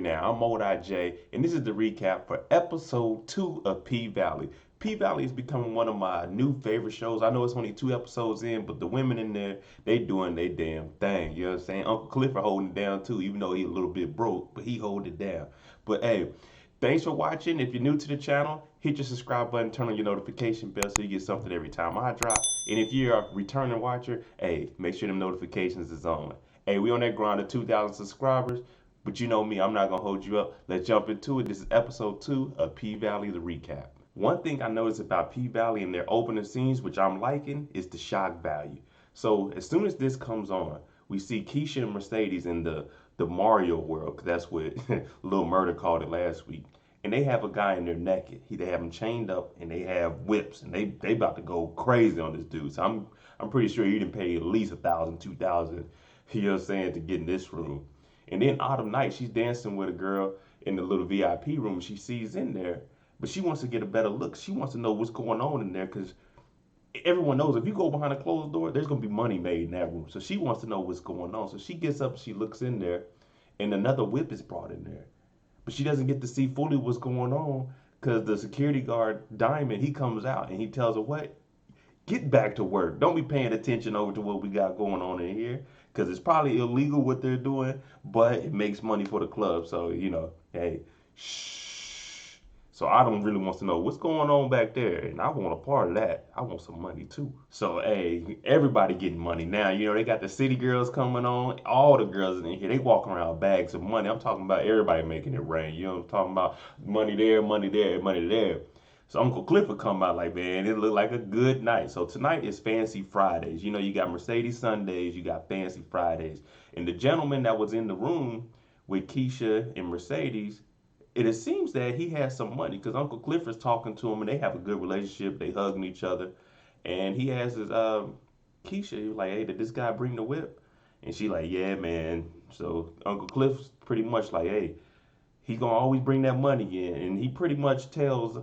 now, I'm Moedotj, and this is the recap for episode 2 of P-Valley. P-Valley is becoming one of my new favorite shows. I know it's only 2 episodes in, but the women in there, they doing their damn thing. You know what I'm saying? Uncle Clifford holding it down too, even though he a little bit broke, but he hold it down. But hey, thanks for watching. If you're new to the channel, hit your subscribe button, turn on your notification bell so you get something every time I drop. And if you're a returning watcher, hey, make sure them notifications is on. Hey, we on that grind of 2,000 subscribers. But you know me, I'm not gonna hold you up. Let's jump into it. This is episode 2 of P-Valley, the recap. One thing I noticed about P-Valley and their opening scenes, which I'm liking, is the shock value. So as soon as this comes on, we see Keisha and Mercedes in the Mario world, 'cause that's what Lil Murder called it last week. And they have a guy in there naked. They have him chained up, and they have whips, and they about to go crazy on this dude. So I'm pretty sure he didn't pay at least 1,000, 2,000. You know what I'm saying, to get in this room. And then Autumn Night, she's dancing with a girl in the little VIP room she sees in there. But she wants to get a better look. She wants to know what's going on in there because everyone knows if you go behind a closed door, there's going to be money made in that room. So she wants to know what's going on. So she gets up, she looks in there, and another whip is brought in there. But she doesn't get to see fully what's going on because the security guard, Diamond, he comes out and he tells her, what? Get back to work. Don't be paying attention over to what we got going on in here because it's probably illegal what they're doing, but it makes money for the club. So, you know, hey, shh. So Autumn really wants to know what's going on back there, and I want a part of that. I want some money too. So, hey, everybody getting money now. You know, they got the city girls coming on. All the girls in here, they walking around with bags of money. I'm talking about everybody making it rain. You know what I'm talking about? Money there, money there, money there. So Uncle Clifford come out like, man, it looked like a good night. So tonight is Fancy Fridays. You know, you got Mercedes Sundays, you got Fancy Fridays. And the gentleman that was in the room with Keisha and Mercedes, it seems that he has some money because Uncle Clifford's talking to him and they have a good relationship. They hugging each other. And he has his Keisha, he was like, hey, did this guy bring the whip? And she like, yeah, man. So Uncle Cliff's pretty much like, hey, he's gonna always bring that money in. And he pretty much tells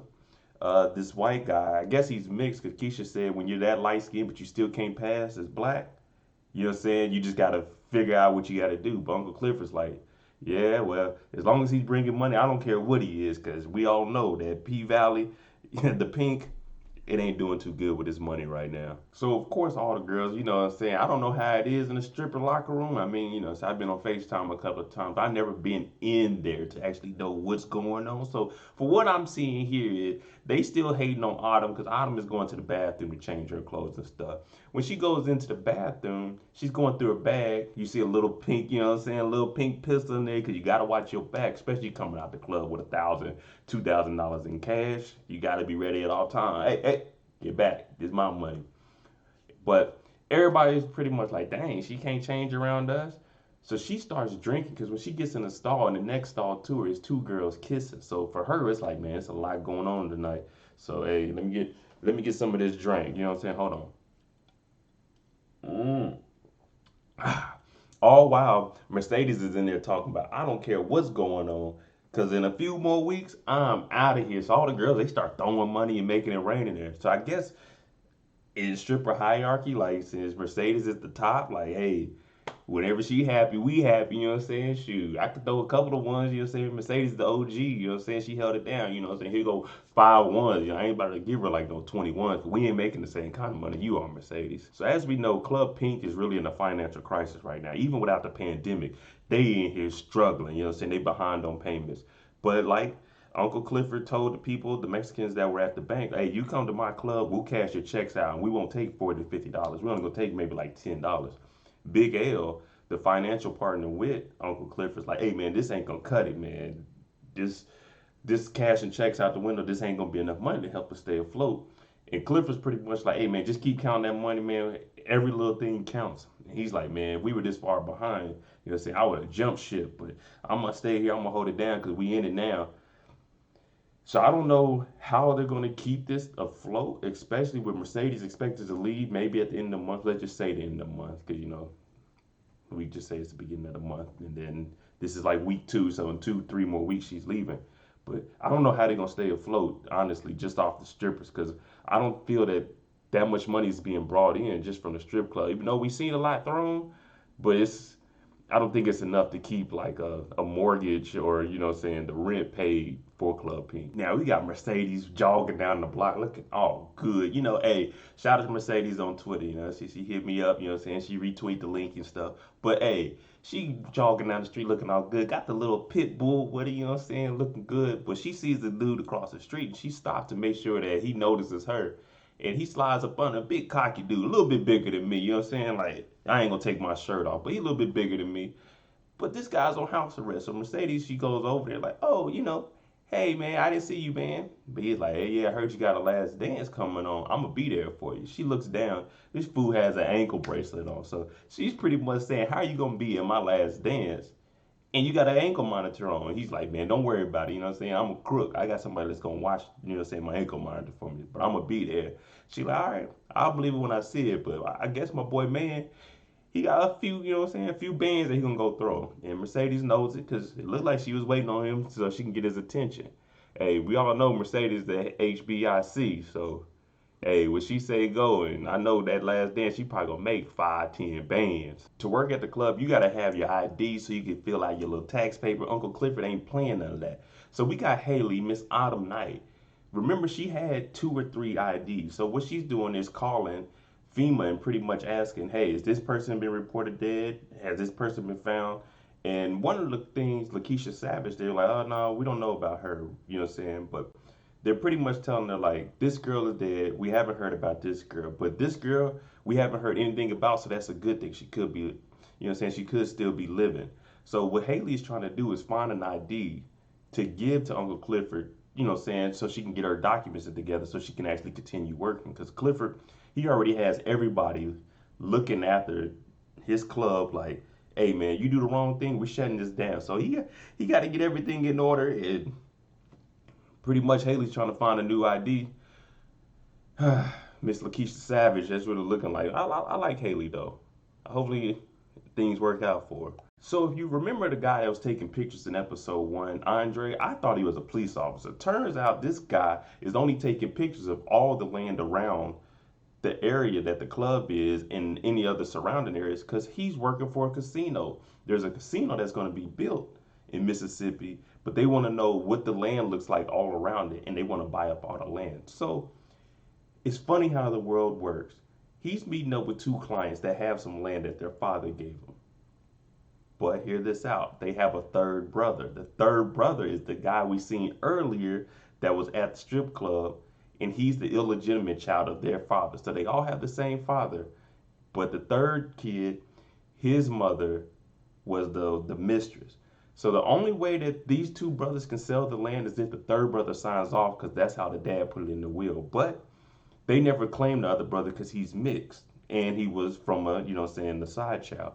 this white guy, I guess he's mixed because Keisha said when you're that light skinned but you still can't pass as black, you know what I'm saying? You just got to figure out what you got to do. But Uncle Clifford's like, yeah, well, as long as he's bringing money, I don't care what he is because we all know that P Valley, the pink, it ain't doing too good with his money right now. So of course all the girls, you know what I'm saying, I don't know how it is in the stripper locker room. I mean, you know, so I've been on FaceTime a couple of times. I've never been in there to actually know what's going on. So for what I'm seeing here is they still hating on Autumn because Autumn is going to the bathroom to change her clothes and stuff. When she goes into the bathroom, she's going through her bag. You see a little pink, you know what I'm saying, a little pink pistol in there because you got to watch your back, especially coming out the club with $1,000, $2,000 in cash. You got to be ready at all times. Hey, get back. This is my money. But everybody's pretty much like, dang, she can't change around us. So she starts drinking because when she gets in the stall, in the next stall to her is 2 girls kissing. So for her, it's like, man, it's a lot going on tonight. So hey, let me get some of this drink. You know what I'm saying? Hold on. All while Mercedes is in there talking about, I don't care what's going on. Cause in a few more weeks, I'm out of here. So all the girls, they start throwing money and making it rain in there. So I guess in stripper hierarchy, like since Mercedes is the top, like, hey, whenever she happy, we happy, you know what I'm saying? Shoot, I could throw a couple of ones, you know what I'm saying? Mercedes the OG, you know what I'm saying? She held it down, you know what I'm saying? Here go 5 ones. You know, I ain't about to give her like no 21s, because we ain't making the same kind of money you are, Mercedes. So as we know, Club Pink is really in a financial crisis right now. Even without the pandemic, they in here struggling, you know what I'm saying? They behind on payments. But like Uncle Clifford told the people, the Mexicans that were at the bank, hey, you come to my club, we'll cash your checks out, and we won't take $40 to $50. We're only gonna take maybe like $10. Big L, the financial partner with Uncle Clifford's like, hey man, this ain't gonna cut it, man. This cash and checks out the window, this ain't gonna be enough money to help us stay afloat. And Clifford's pretty much like, hey man, just keep counting that money, man. Every little thing counts. And he's like, man, if we were this far behind, you know what I'm saying, I would have jumped ship, but I'm gonna stay here, I'm gonna hold it down because we in it now. So I don't know how they're going to keep this afloat, especially with Mercedes expected to leave maybe at the end of the month. Let's just say the end of the month because, you know, we just say it's the beginning of the month. And then this is like week 2. So in 2, 3 more weeks, she's leaving. But I don't know how they're going to stay afloat, honestly, just off the strippers because I don't feel that much money is being brought in just from the strip club. Even though we've seen a lot thrown, but I don't think it's enough to keep like a mortgage or, the rent paid for Club Pink. Now we got Mercedes jogging down the block looking all good. Hey, shout out to Mercedes on Twitter. She hit me up, she retweet the link and stuff. But hey, she jogging down the street looking all good. Got the little pit bull with her, looking good. But she sees the dude across the street and she stopped to make sure that he notices her. And he slides up on a big cocky dude, a little bit bigger than me, Like, I ain't gonna take my shirt off, but he a little bit bigger than me. But this guy's on house arrest. So Mercedes, she goes over there like, oh, hey man, I didn't see you, man. But he's like, hey, yeah, I heard you got a last dance coming on. I'm gonna be there for you. She looks down. This fool has an ankle bracelet on. So she's pretty much saying, how you gonna be in my last dance? And you got an ankle monitor on. And he's like, man, don't worry about it. I'm a crook. I got somebody that's gonna watch, my ankle monitor for me. But I'm gonna be there. She like, all right, I'll believe it when I see it. But I guess my boy, man, he got a few, a few bands that he gonna go throw. And Mercedes knows it because it looked like she was waiting on him so she can get his attention. Hey, we all know Mercedes the HBIC, so hey, when she say go, and I know that last dance, she probably gonna make 5, 10 bands. To work at the club, you gotta have your ID so you can fill out your little tax paper. Uncle Clifford ain't playing none of that. So we got Haley, Miss Autumn Night. Remember, she had 2 or 3 IDs. So what she's doing is calling FEMA and pretty much asking, hey, has this person been reported dead? Has this person been found? And one of the things, Lakeisha Savage, they're like, oh no, we don't know about her, But they're pretty much telling her like, this girl is dead. We haven't heard about this girl, but this girl we haven't heard anything about, so that's a good thing. She could be, she could still be living. So what Haley is trying to do is find an ID to give to Uncle Clifford, so she can get her documents together so she can actually continue working. Because Clifford, he already has everybody looking after his club like, hey man, you do the wrong thing, we're shutting this down. So he got to get everything in order, and pretty much Haley's trying to find a new ID. Miss Lakeisha Savage, that's what it's looking like. I like Haley though. Hopefully things work out for her. So if you remember the guy that was taking pictures in episode 1, Andre, I thought he was a police officer. Turns out this guy is only taking pictures of all the land around the area that the club is and any other surrounding areas because he's working for a casino. There's a casino that's going to be built in Mississippi, but they want to know what the land looks like all around it and they want to buy up all the land. So it's funny how the world works. He's meeting up with 2 clients that have some land that their father gave them. But hear this out. They have a third brother. The third brother is the guy we seen earlier that was at the strip club, and he's the illegitimate child of their father. So they all have the same father. But the third kid, his mother was the mistress. So the only way that these 2 brothers can sell the land is if the third brother signs off, because that's how the dad put it in the will. But they never claimed the other brother because he's mixed and he was from the side child.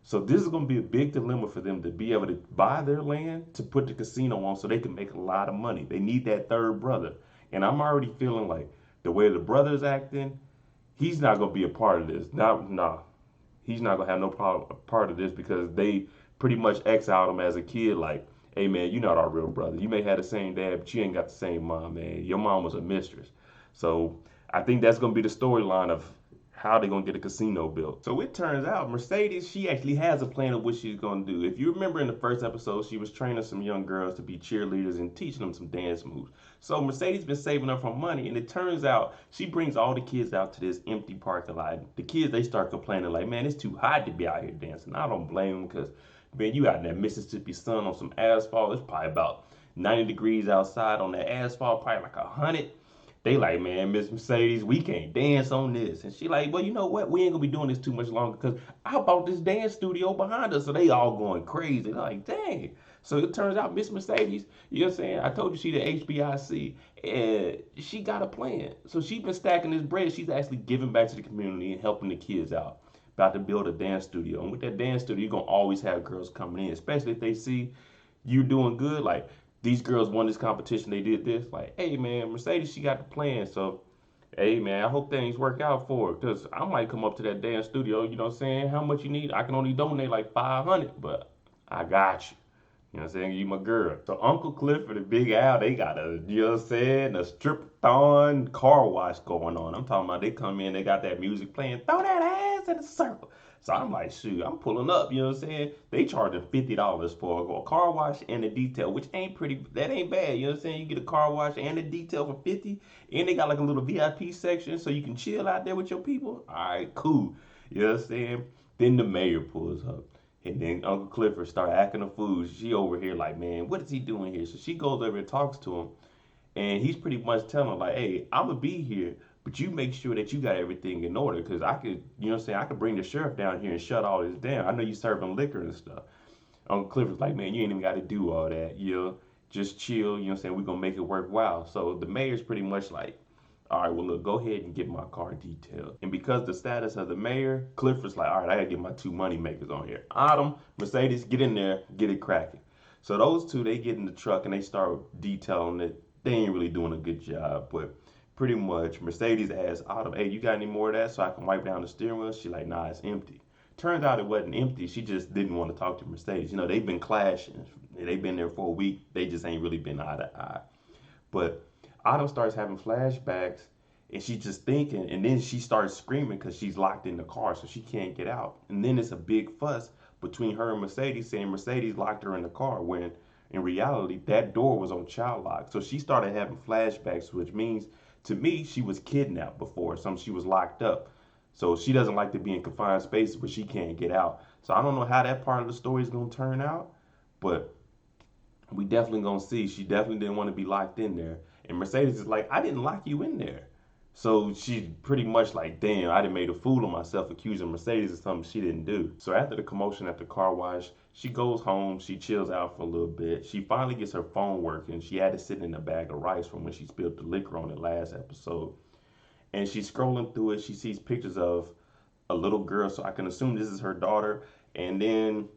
So this is going to be a big dilemma for them to be able to buy their land to put the casino on so they can make a lot of money. They need that third brother. And I'm already feeling like the way the brother's acting, he's not going to be a part of this. Nah, he's not going to have no part of this because they pretty much exiled him as a kid like, hey man, you're not our real brother. You may have the same dad, but you ain't got the same mom, man. Your mom was a mistress. So I think that's going to be the storyline of how they're going to get a casino built. So it turns out Mercedes, she actually has a plan of what she's going to do. If you remember in the first episode, she was training some young girls to be cheerleaders and teaching them some dance moves. So Mercedes been saving up her money, and it turns out she brings all the kids out to this empty parking lot. The kids, they start complaining like, man, it's too hot to be out here dancing. I don't blame them because, man, you out in that Mississippi sun on some asphalt. It's probably about 90 degrees outside on that asphalt, probably like 100. They like, man, Miss Mercedes, we can't dance on this. And she like, well, you know what? We ain't gonna be doing this too much longer because I bought this dance studio behind us. So they all going crazy. They're like, dang. So it turns out Miss Mercedes, you know what I'm saying? I told you she the HBIC and she got a plan. So she's been stacking this bread. She's actually giving back to the community and helping the kids out. About to build a dance studio. And with that dance studio, you're gonna always have girls coming in, especially if they see you doing good. Like, these girls won this competition, they did this. Like, hey man, Mercedes, she got the plan. So, hey man, I hope things work out for her. Cause I might come up to that damn studio, you know what I'm saying? How much you need? I can only donate like 500, but I got you. You know what I'm saying? You my girl. So Uncle Clifford and Big Al, they got you know what I'm saying, a strip-thon car wash going on. I'm talking about they come in, they got that music playing, throw that ass in a circle. So I'm like, shoot, I'm pulling up. You know what I'm saying? They charging $50 for a car wash and a detail, which ain't pretty. That ain't bad. You know what I'm saying? You get a car wash and a detail for 50, and they got like a little VIP section so you can chill out there with your people. All right, cool. You know what I'm saying? Then the mayor pulls up. And then Uncle Clifford start acting a fool. She over here like, man, what is he doing here? So she goes over and talks to him. And he's pretty much telling her, like, hey, I'm going to be here, but you make sure that you got everything in order. Because I could, you know what I'm saying, I could bring the sheriff down here and shut all this down. I know you serving liquor and stuff. Uncle Clifford's like, man, you ain't even got to do all that. You know, just chill. You know what I'm saying? We're going to make it worthwhile. So the mayor's pretty much like, all right, well, look, go ahead and get my car detailed. And because the status of the mayor, Clifford's like, all right, I got to get my two money makers on here. Autumn, Mercedes, get in there, get it cracking. So those two, they get in the truck and they start detailing it. They ain't really doing a good job, but pretty much Mercedes asks Autumn, hey, you got any more of that so I can wipe down the steering wheel? She like, nah, it's empty. Turns out it wasn't empty. She just didn't want to talk to Mercedes. You know, they've been clashing. They've been there for a week. They just ain't really been eye to eye. But Autumn starts having flashbacks and she's just thinking, and then she starts screaming because she's locked in the car, so she can't get out. And then it's a big fuss between her and Mercedes saying Mercedes locked her in the car when in reality that door was on child lock. So she started having flashbacks, which means to me she was kidnapped before, she was locked up. So she doesn't like to be in confined spaces where she can't get out. So I don't know how that part of the story is gonna turn out, but we definitely gonna see. She definitely didn't want to be locked in there. And Mercedes is like, I didn't lock you in there. So she's pretty much like, damn, I done made a fool of myself accusing Mercedes of something she didn't do. So after the commotion at the car wash, she goes home, she chills out for a little bit. She finally gets her phone working. She had it sitting in a bag of rice from when she spilled the liquor on it last episode. And she's scrolling through it. She sees pictures of a little girl, so I can assume this is her daughter. And then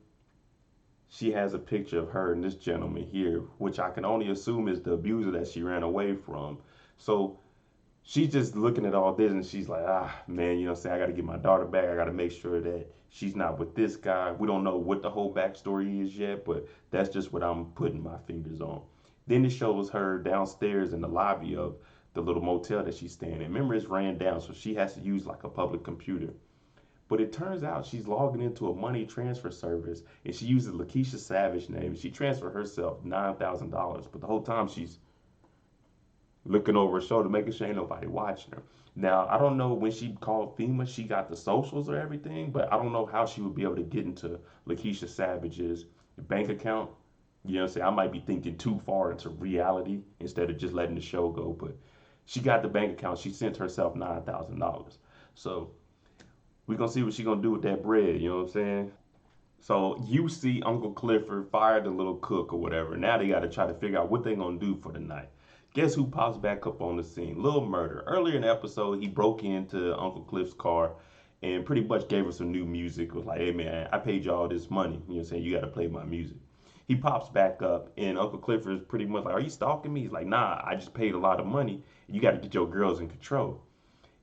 she has a picture of her and this gentleman here, which I can only assume is the abuser that she ran away from. So she's just looking at all this and she's like, man, you know what I'm saying? I got to get my daughter back. I got to make sure that she's not with this guy. We don't know what the whole backstory is yet, but that's just what I'm putting my fingers on. Then it shows her downstairs in the lobby of the little motel that she's staying in. Remember, it's ran down, so she has to use like a public computer. But it turns out she's logging into a money transfer service and she uses Lakeisha Savage name. She transferred herself $9,000, but the whole time she's looking over her shoulder, making sure ain't nobody watching her. Now, I don't know when she called FEMA, she got the socials or everything, but I don't know how she would be able to get into Lakeisha Savage's bank account. You know what I'm saying? I might be thinking too far into reality instead of just letting the show go, but she got the bank account. She sent herself $9,000. So we're going to see what she's going to do with that bread. You know what I'm saying? So you see Uncle Clifford fired the little cook or whatever. Now they got to try to figure out what they're going to do for the night. Guess who pops back up on the scene? Lil Murder. Earlier in the episode, he broke into Uncle Cliff's car and pretty much gave her some new music. Was like, hey man, I paid you all this money. You know what I'm saying? You got to play my music. He pops back up and Uncle Clifford is pretty much like, are you stalking me? He's like, nah, I just paid a lot of money. You got to get your girls in control.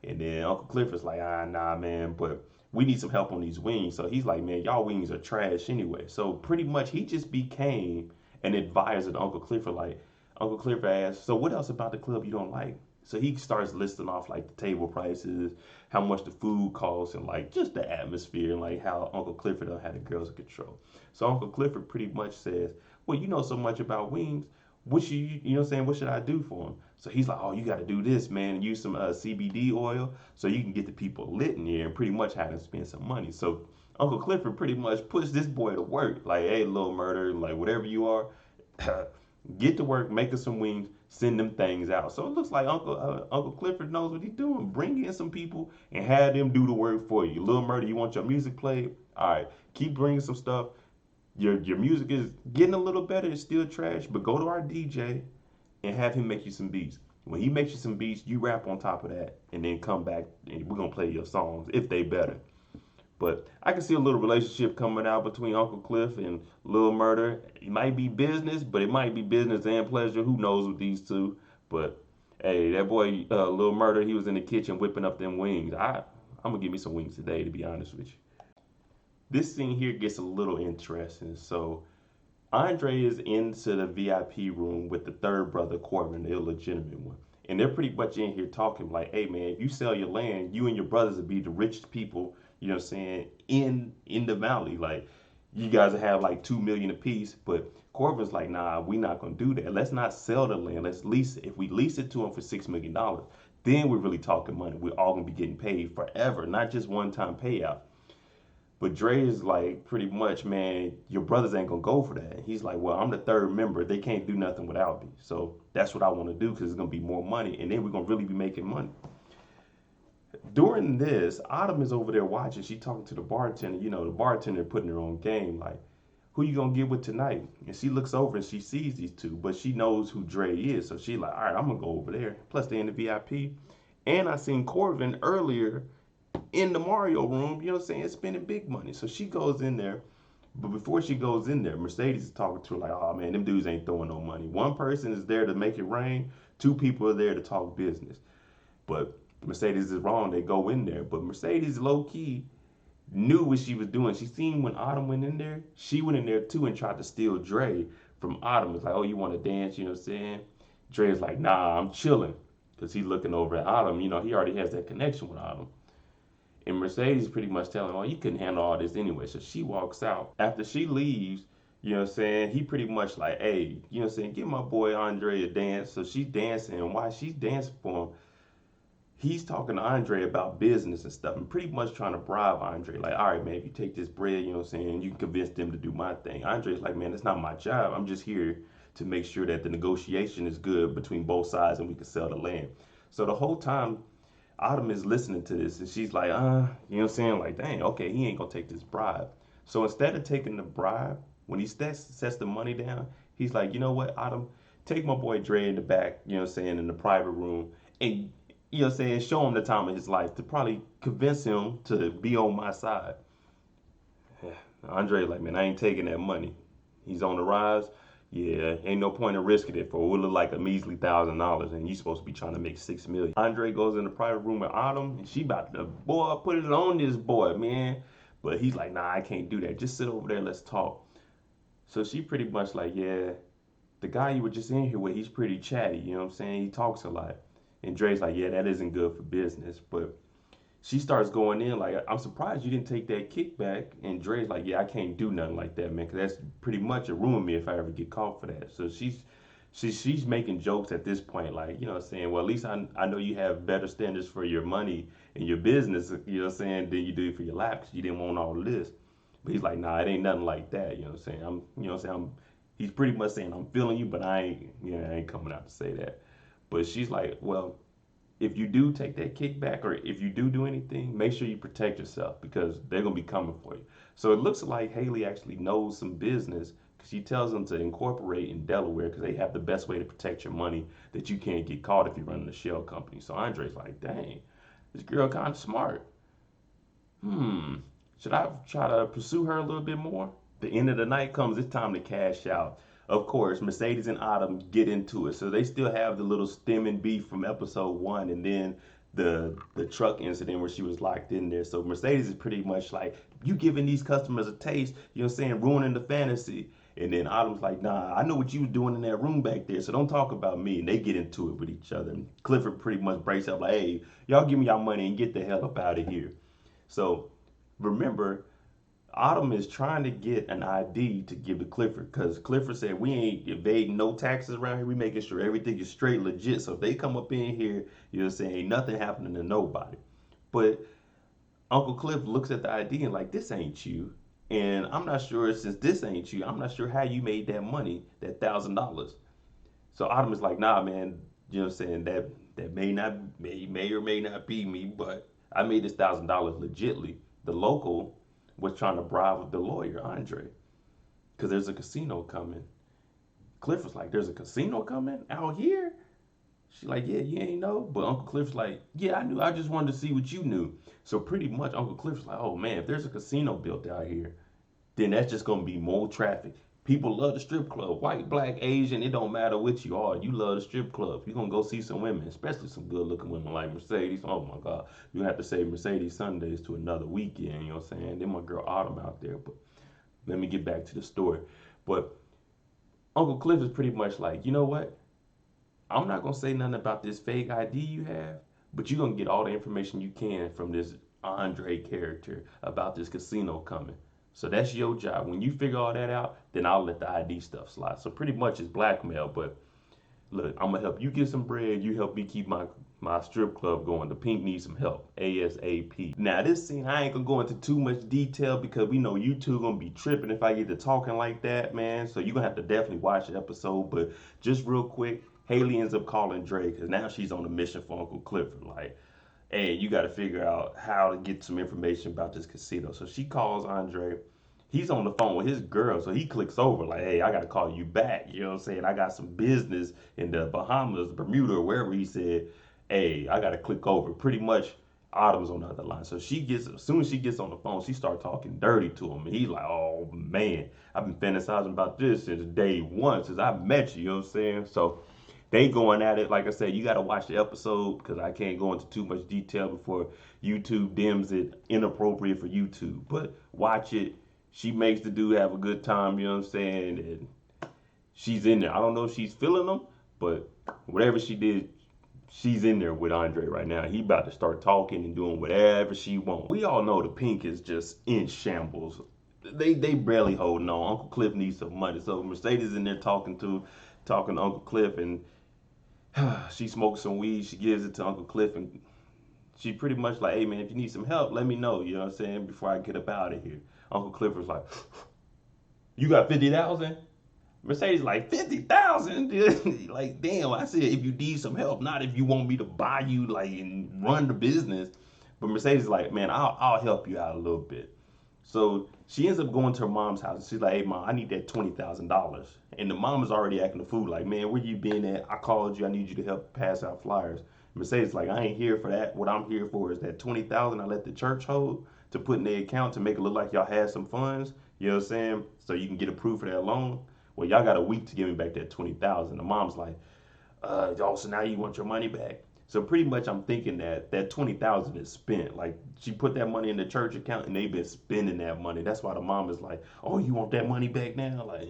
And then Uncle Clifford's like, nah, man, but we need some help on these wings. So he's like, man, y'all wings are trash anyway. So pretty much he just became an advisor to Uncle Clifford. Like, Uncle Clifford asks, so what else about the club you don't like? So he starts listing off like the table prices, how much the food costs, and like just the atmosphere and like how Uncle Clifford had the girls in control. So Uncle Clifford pretty much says, well, you know so much about wings. What should you know what I'm saying? What should I do for him? So he's like, oh, you got to do this, man. Use some CBD oil so you can get the people lit in here and pretty much have them spend some money. So Uncle Clifford pretty much puts this boy to work. Like, hey, Lil Murder, like whatever you are, get to work, make us some wings, send them things out. So it looks like Uncle Clifford knows what he's doing. Bring in some people and have them do the work for you. Lil Murder, you want your music played? All right, keep bringing some stuff. Your music is getting a little better. It's still trash, but go to our DJ and have him make you some beats. When he makes you some beats, you rap on top of that, and then come back and we're gonna play your songs if they better. But I can see a little relationship coming out between Uncle Cliff and Lil Murder. It might be business, but it might be business and pleasure. Who knows with these two? But hey, that boy Lil Murder, he was in the kitchen whipping up them wings. I'm gonna give me some wings today, to be honest with you. This scene here gets a little interesting. So Andre is into the VIP room with the third brother, Corbin, the illegitimate one. And they're pretty much in here talking like, hey man, if you sell your land, you and your brothers will be the richest people you know what I'm saying, in the valley. Like you guys have like 2 million apiece, but Corbin's like, nah, we not gonna do that. Let's not sell the land. Let's lease it. If we lease it to him for $6 million, then we're really talking money. We're all gonna be getting paid forever, not just one time payout. But Dre is like, pretty much, man, your brothers ain't gonna go for that. He's like, well, I'm the third member. They can't do nothing without me. So that's what I want to do because it's gonna be more money, and then we're gonna really be making money. During this, Autumn is over there watching. She talking to the bartender. You know, the bartender putting her on game, like, who you gonna get with tonight? And she looks over and she sees these two, but she knows who Dre is. So she like, all right, I'm gonna go over there. Plus they in the VIP. And I seen Corvin earlier in the Mario room, you know what I'm saying, spending big money. So she goes in there. But before she goes in there, Mercedes is talking to her like, oh man, them dudes ain't throwing no money. One person is there to make it rain. Two people are there to talk business. But Mercedes is wrong. They go in there. But Mercedes low key knew what she was doing. She seen when Autumn went in there. She went in there too and tried to steal Dre from Autumn. It's like, oh, you want to dance? You know what I'm saying? Dre's like, nah, I'm chilling. Because he's looking over at Autumn. You know, he already has that connection with Autumn. And Mercedes pretty much telling him, oh, you couldn't handle all this anyway. So she walks out. After she leaves, you know what I'm saying, he pretty much like, hey, you know what I'm saying, give my boy Andre a dance. So she's dancing. And while she's dancing for him, he's talking to Andre about business and stuff and pretty much trying to bribe Andre. Like, all right, man, if you take this bread, you know what I'm saying, you can convince them to do my thing. Andre's like, man, that's not my job. I'm just here to make sure that the negotiation is good between both sides and we can sell the land. So the whole time, Autumn is listening to this and she's like, you know what I'm saying? Like, dang, okay, he ain't gonna take this bribe. So instead of taking the bribe, when he sets the money down, he's like, you know what, Autumn, take my boy Dre in the back, you know what I'm saying, in the private room and you know what I'm saying, show him the time of his life to probably convince him to be on my side. Andre like, man, I ain't taking that money. He's on the rise. Yeah, ain't no point in risking it for what look like a measly $1,000, and you supposed to be trying to make 6 million. Andre goes in the private room with Autumn, and she about to boy put it on this boy, man. But he's like, nah, I can't do that. Just sit over there, let's talk. So she pretty much like, yeah, the guy you were just in here with, he's pretty chatty. You know what I'm saying? He talks a lot. And Dre's like, yeah, that isn't good for business. But she starts going in like, I'm surprised you didn't take that kickback. And Dre's like, yeah, I can't do nothing like that, man, because that's pretty much a ruin me if I ever get caught for that. So she's making jokes at this point, like, you know what I'm saying, well, at least I know you have better standards for your money and your business, you know what I'm saying, than you do for your life because you didn't want all of this. But he's like, nah, it ain't nothing like that, you know what I'm saying. You know what I'm saying, he's pretty much saying, I'm feeling you, but I ain't coming out to say that. But she's like, well, if you do take that kickback or if you do anything, make sure you protect yourself because they're gonna be coming for you. So it looks like Haley actually knows some business because she tells them to incorporate in Delaware because they have the best way to protect your money that you can't get caught if you're running a shell company. So Andre's like, dang, this girl kind of smart. Should I try to pursue her a little bit more? The end of the night comes, it's time to cash out. Of course, Mercedes and Autumn get into it. So they still have the little stemming beef from episode one and then the truck incident where she was locked in there. So Mercedes is pretty much like, you giving these customers a taste, you know what I'm saying, ruining the fantasy. And then Autumn's like, nah, I know what you was doing in that room back there, so don't talk about me. And they get into it with each other. And Clifford pretty much breaks up like, hey, y'all give me y'all money and get the hell up out of here. So remember, Autumn is trying to get an ID to give to Clifford because Clifford said we ain't evading no taxes around here. We making sure everything is straight legit. So if they come up in here, you know what I'm saying, ain't nothing happening to nobody. But Uncle Cliff looks at the ID and like, this ain't you. And I'm not sure, since this ain't you, I'm not sure how you made that money, that $1,000. So Autumn is like, nah, man, you know what I'm saying, that may or may not be me, but I made this $1,000 legitly. The local was trying to bribe the lawyer, Andre, because there's a casino coming. Cliff was like, there's a casino coming out here? She's like, yeah, you ain't know? But Uncle Cliff's like, yeah, I knew. I just wanted to see what you knew. So pretty much Uncle Cliff's like, oh man, if there's a casino built out here, then that's just gonna be more traffic. People love the strip club, white, black, Asian, it don't matter what you are. You love the strip club. You're gonna go see some women, especially some good looking women like Mercedes. Oh my God. You have to say Mercedes Sundays to another weekend, you know what I'm saying? Then my girl Autumn out there. But let me get back to the story. But Uncle Cliff is pretty much like, you know what? I'm not gonna say nothing about this fake ID you have, but you're gonna get all the information you can from this Andre character about this casino coming. So that's your job. When you figure all that out, then I'll let the ID stuff slide. So pretty much it's blackmail, but look, I'm gonna help you get some bread. You help me keep my strip club going. The pink needs some help ASAP. Now this scene, I ain't gonna go into too much detail because we know you two gonna be tripping if I get to talking like that, man. So you're gonna have to definitely watch the episode. But just real quick, Haley ends up calling Dre because now she's on a mission for Uncle Clifford. Like, hey, you got to figure out how to get some information about this casino. So she calls Andre. He's on the phone with his girl, so he clicks over like, hey, I got to call you back. You know what I'm saying? I got some business in the Bahamas, Bermuda, or wherever he said, hey, I got to click over. Pretty much Autumn's on the other line. So she gets, as soon as she gets on the phone, she starts talking dirty to him. And he's like, oh, man, I've been fantasizing about this since day one, since I met you. You know what I'm saying? So they going at it. Like I said, you got to watch the episode because I can't go into too much detail before YouTube dims it inappropriate for YouTube. But watch it. She makes the dude have a good time, you know what I'm saying? And she's in there. I don't know if she's feeling him, but whatever she did, she's in there with Andre right now. He about to start talking and doing whatever she wants. We all know the pink is just in shambles. They barely holding on. Uncle Cliff needs some money. So Mercedes in there talking to Uncle Cliff, and she smokes some weed. She gives it to Uncle Cliff, and she pretty much like, hey man, if you need some help, let me know. You know what I'm saying? Before I get up out of here. Uncle Cliff was like, you got 50,000? Mercedes like 50,000? Like, damn, I said if you need some help, not if you want me to buy you like and run the business. But Mercedes like, man, I'll help you out a little bit. So she ends up going to her mom's house. She's like, hey mom, I need that $20,000. And the mom is already acting the fool, like, man, where you been at? I called you. I need you to help pass out flyers. Mercedes like, I ain't here for that. What I'm here for is that 20,000 I let the church hold to put in their account to make it look like y'all had some funds. You know what I'm saying? So you can get approved for that loan. Well, y'all got a week to give me back that 20,000. The mom's like, y'all, so now you want your money back? So pretty much I'm thinking that 20,000 is spent. Like she put that money in the church account and they've been spending that money. That's why the mom is like, oh, you want that money back now? Like,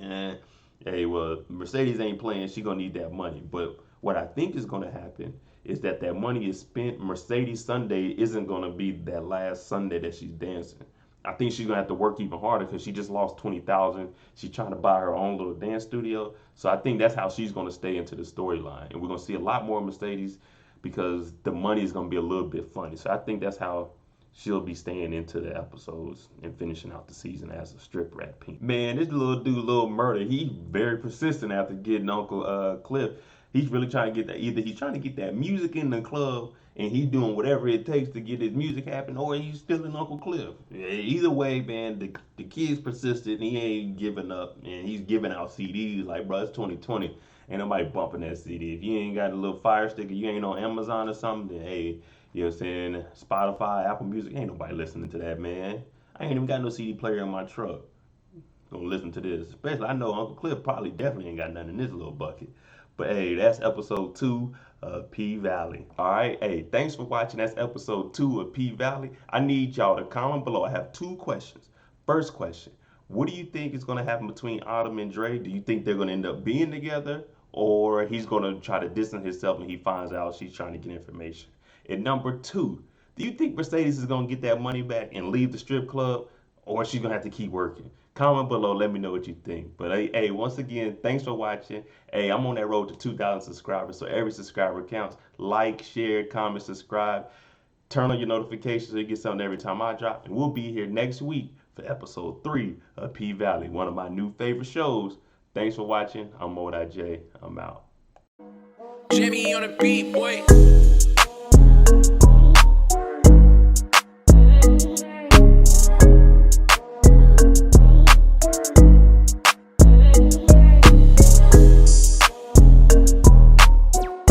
hey, well, Mercedes ain't playing. She gonna need that money. But what I think is gonna happen is that money is spent. Mercedes Sunday isn't gonna be that last Sunday that she's dancing. I think she's gonna have to work even harder because she just lost 20,000. She's trying to buy her own little dance studio. So I think that's how she's gonna stay into the storyline, and we're gonna see a lot more Mercedes because the money is gonna be a little bit funny. So I think that's how she'll be staying into the episodes and finishing out the season as a strip rat pink. Man, this little dude, Lil Murder, he's very persistent after getting Uncle Cliff. He's really trying to get that. Either he's trying to get that music in the club and he's doing whatever it takes to get his music happen, or he's stealing Uncle Cliff. Either way, man, the kid's persistent. He ain't giving up, and he's giving out CDs like, bro, it's 2020. Ain't nobody bumping that CD. If you ain't got a little fire stick, or you ain't on Amazon or something, then hey, you know what I'm saying? Spotify, Apple Music, ain't nobody listening to that, man. I ain't even got no CD player in my truck. Gonna listen to this. Especially, I know Uncle Cliff probably definitely ain't got nothing in this little bucket. But hey, that's episode 2 of P Valley. All right, hey, thanks for watching. That's episode 2 of P Valley. I need y'all to comment below. I have 2 questions. First question, what do you think is gonna happen between Autumn and Dre? Do you think they're gonna end up being together, or he's gonna try to distance himself when he finds out she's trying to get information? And number 2, do you think Mercedes is gonna get that money back and leave the strip club, or she's gonna have to keep working? Comment below, let me know what you think. But hey, once again, thanks for watching. Hey, I'm on that road to 2,000 subscribers, so every subscriber counts. Like, share, comment, subscribe. Turn on your notifications so you get something every time I drop. And we'll be here next week for episode 3 of P Valley, one of my new favorite shows. Thanks for watching. I'm Moedotj. I'm out. Jimmy on the beat, boy.